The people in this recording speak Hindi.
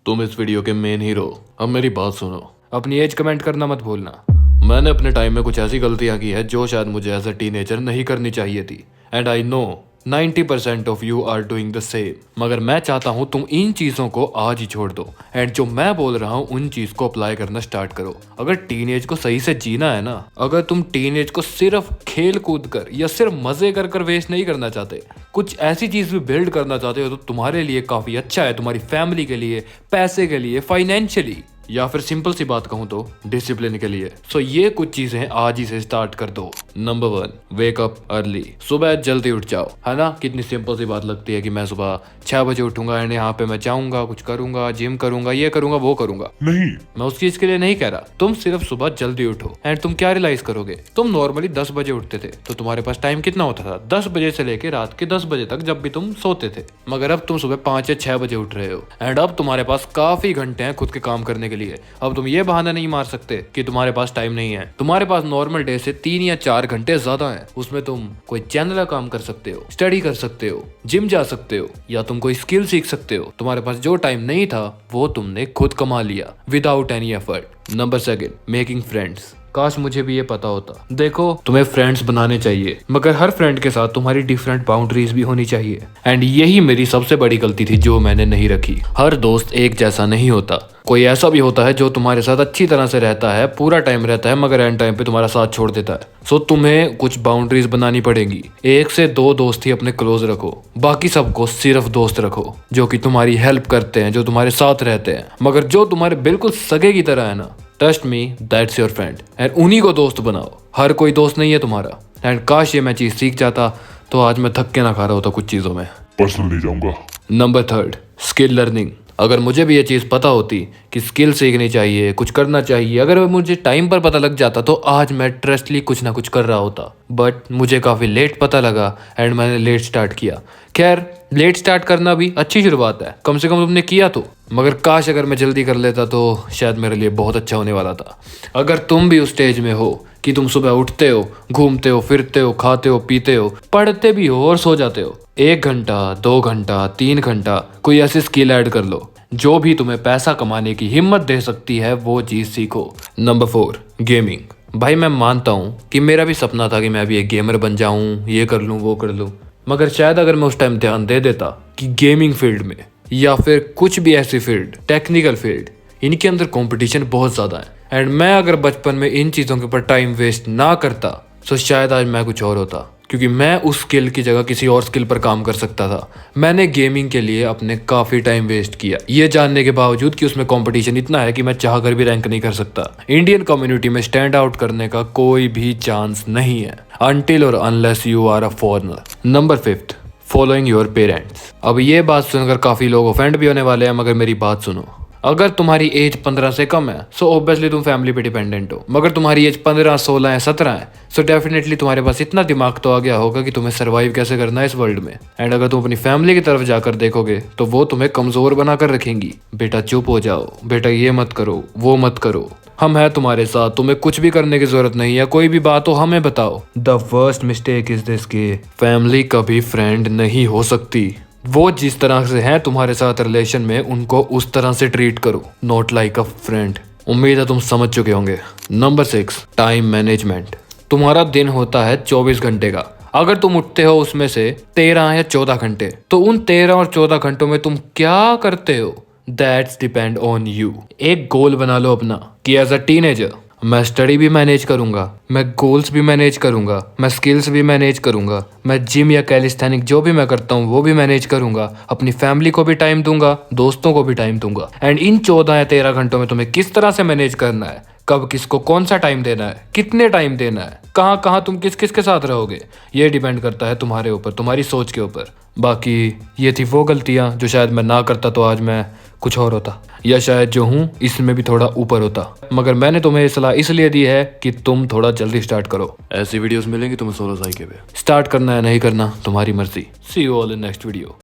तुम इस वीडियो के मेन हीरो। अब मेरी बात सुनो। अपनी एज कमेंट करना मत भूलना। मैंने अपने टाइम में कुछ ऐसी गलतियां की है जो शायद मुझे एज अ टीनेजर नहीं करनी चाहिए थी। And I know 90% of you are doing the same. मगर मैं चाहता हूँ तुम इन चीज़ों को आज ही छोड़ दो एंड जो मैं बोल रहा हूँ उन चीज़ को अप्लाई करना स्टार्ट करो। अगर टीनेज को सही से जीना है ना, अगर तुम टीनेज को सिर्फ खेल कूद कर या सिर्फ मजे कर कर वेस्ट नहीं करना चाहते, कुछ ऐसी चीज़ भी बिल्ड करना चाहते हो तो तुम्हारे लिए काफ़ी अच्छा है, तुम्हारी फैमिली के लिए, पैसे के लिए, फाइनेंशियली, या फिर सिंपल सी बात कहूं तो डिसिप्लिन के लिए। सो ये कुछ चीजें आज ही से स्टार्ट कर दो। Number 1, wake up early. सुबह जल्दी उठ जाओ, है ना। कितनी सिंपल सी बात लगती है कि मैं सुबह 6 बजे उठूंगा एंड यहाँ पे मैं जाऊंगा, कुछ करूंगा, जिम करूंगा, ये करूंगा, वो करूंगा। नहीं, मैं उस चीज के लिए नहीं कह रहा। तुम सिर्फ सुबह जल्दी उठो एंड तुम क्या रियलाइज करोगे, तुम नॉर्मली 10 बजे उठते थे तो तुम्हारे पास टाइम कितना होता था? 10 बजे से लेके रात के 10 बजे तक जब भी तुम सोते थे। मगर अब तुम सुबह 5 या 6 बजे उठ रहे हो एंड अब तुम्हारे पास काफी घंटे हैं खुद के काम करने के लिए। अब तुम ये बहाना नहीं मार सकते कि तुम्हारे पास टाइम नहीं है। तुम्हारे पास नॉर्मल डे से 3 या 4 घंटे ज्यादा हैं। उसमें तुम कोई चैनल का काम कर सकते हो, स्टडी कर सकते हो, जिम जा सकते हो, या तुम कोई स्किल सीख सकते हो। तुम्हारे पास जो टाइम नहीं था वो तुमने खुद कमा लिया without any effort. Number 2, making friends. काश मुझे भी ये पता होता। देखो, तुम्हें फ्रेंड्स बनाने चाहिए मगर हर फ्रेंड के साथ तुम्हारी डिफरेंट बाउंड्रीज भी होनी चाहिए। एंड यही मेरी सबसे बड़ी गलती थी जो मैंने नहीं रखी। हर दोस्त एक जैसा नहीं होता। कोई ऐसा भी होता है जो तुम्हारे साथ अच्छी तरह से रहता है, पूरा टाइम रहता है, मगर एंड टाइम पे तुम्हारा साथ छोड़ देता है। सो तुम्हें कुछ बाउंड्रीज बनानी पड़ेगी। 1 से 2 दोस्त ही अपने क्लोज रखो, बाकी सबको सिर्फ दोस्त रखो जो कि तुम्हारी हेल्प करते हैं, जो तुम्हारे साथ रहते हैं। मगर जो तुम्हारे बिल्कुल सगे की तरह है ना, trust me, that's your friend. And उन्हीं को दोस्त बनाओ। हर कोई दोस्त नहीं है तुम्हारा। एंड काश ये मैं चीज सीख जाता तो आज मैं धक्के ना खा रहा होता कुछ चीजों में। पर्सनल ले जाऊंगा। Number 3, skill learning. अगर मुझे भी ये चीज़ पता होती कि स्किल सीखनी चाहिए, कुछ करना चाहिए, अगर मुझे टाइम पर पता लग जाता तो आज मैं ट्रस्टली कुछ ना कुछ कर रहा होता। बट मुझे काफ़ी लेट पता लगा एंड मैंने लेट स्टार्ट किया। खैर, लेट स्टार्ट करना भी अच्छी शुरुआत है, कम से कम तुमने किया तो। मगर काश अगर मैं जल्दी कर लेता तो शायद मेरे लिए बहुत अच्छा होने वाला था। अगर तुम भी उस स्टेज में हो कि तुम सुबह उठते हो, घूमते हो, फिरते हो, खाते हो, पीते हो, पढ़ते भी हो और सो जाते हो, 1 घंटा, 2 घंटा, 3 घंटा कोई ऐसी स्किल ऐड कर लो जो भी तुम्हें पैसा कमाने की हिम्मत दे सकती है, वो चीज सीखो। Number 4, gaming. भाई मैं मानता हूँ कि मेरा भी सपना था कि मैं भी एक गेमर बन जाऊँ, ये कर लूँ, वो कर लूँ। मगर शायद अगर मैं उस टाइम ध्यान दे देता कि गेमिंग फील्ड में या फिर कुछ भी ऐसी फील्ड, टेक्निकल फील्ड, इनके अंदर कंपटीशन बहुत ज़्यादा है। एंड मैं अगर बचपन में इन चीज़ों के ऊपर टाइम वेस्ट ना करता तो शायद आज मैं कुछ और होता, क्योंकि मैं उस स्किल की जगह किसी और स्किल पर काम कर सकता था। मैंने गेमिंग के लिए अपने काफ़ी टाइम वेस्ट किया, ये जानने के बावजूद कि उसमें कंपटीशन इतना है कि मैं चाह कर भी रैंक नहीं कर सकता। इंडियन कम्युनिटी में स्टैंड आउट करने का कोई भी चांस नहीं है अनटिल और unless you are a foreigner. Number 5, following your parents. अब ये बात सुनकर काफ़ी लोग ऑफेंड भी होने वाले हैं, मगर मेरी बात सुनो। अगर तुम्हारी एज 15 से कम है सो ऑब्वियसली तुम फैमिली पे डिपेंडेंट हो। मगर तुम्हारी एज 15, 16 या 17 है सो डेफिनेटली तुम्हारे पास इतना दिमाग तो आ गया होगा कि तुम्हें सर्वाइव कैसे करना है इस वर्ल्ड में। एंड अगर तुम अपनी फैमिली की तरफ जाकर देखोगे तो वो तुम्हें कमजोर बनाकर रखेंगी। बेटा चुप हो जाओ, बेटा ये मत करो, वो मत करो, हम हैं तुम्हारे साथ, तुम्हें कुछ भी करने की जरूरत नहीं है, कोई भी बात हो हमें बताओ। The first mistake is this कि फैमिली कभी फ्रेंड नहीं हो सकती। वो जिस तरह से हैं तुम्हारे साथ रिलेशन में, उनको उस तरह से ट्रीट करो, नॉट लाइक अ फ्रेंड। उम्मीद है तुम समझ चुके होंगे। Number 6, time management. तुम्हारा दिन होता है 24 घंटे का। अगर तुम उठते हो उसमें से 13 या 14 घंटे, तो उन 13 और 14 घंटों में तुम क्या करते हो, दैट्स डिपेंड ऑन यू। एक गोल बना लो अपना कि एज अ टीनेजर मैं स्टडी भी मैनेज करूंगा, मैं गोल्स भी मैनेज करूंगा, मैं स्किल्स भी मैनेज करूंगा, मैं जिम या कैलिस्थेनिक जो भी मैं करता हूँ वो भी मैनेज करूंगा, अपनी फैमिली को भी टाइम दूंगा, दोस्तों को भी टाइम दूंगा। एंड इन 14 या 13 घंटों में तुम्हें किस तरह से मैनेज करना है, कब किसको कौन सा टाइम देना है, कितने टाइम देना है, कहाँ कहाँ तुम किस किस के साथ रहोगे, ये डिपेंड करता है तुम्हारे ऊपर, तुम्हारी सोच के ऊपर। बाकी ये थी वो गलतियाँ जो शायद मैं ना करता तो आज मैं कुछ और होता, या शायद जो हूँ इसमें भी थोड़ा ऊपर होता। मगर मैंने तुम्हें सलाह इसलिए दी है कि तुम थोड़ा जल्दी स्टार्ट करो। ऐसी वीडियोस मिलेंगी तुम्हें 16 साल के पे। स्टार्ट करना है नहीं करना तुम्हारी मर्जी। See you all in next video.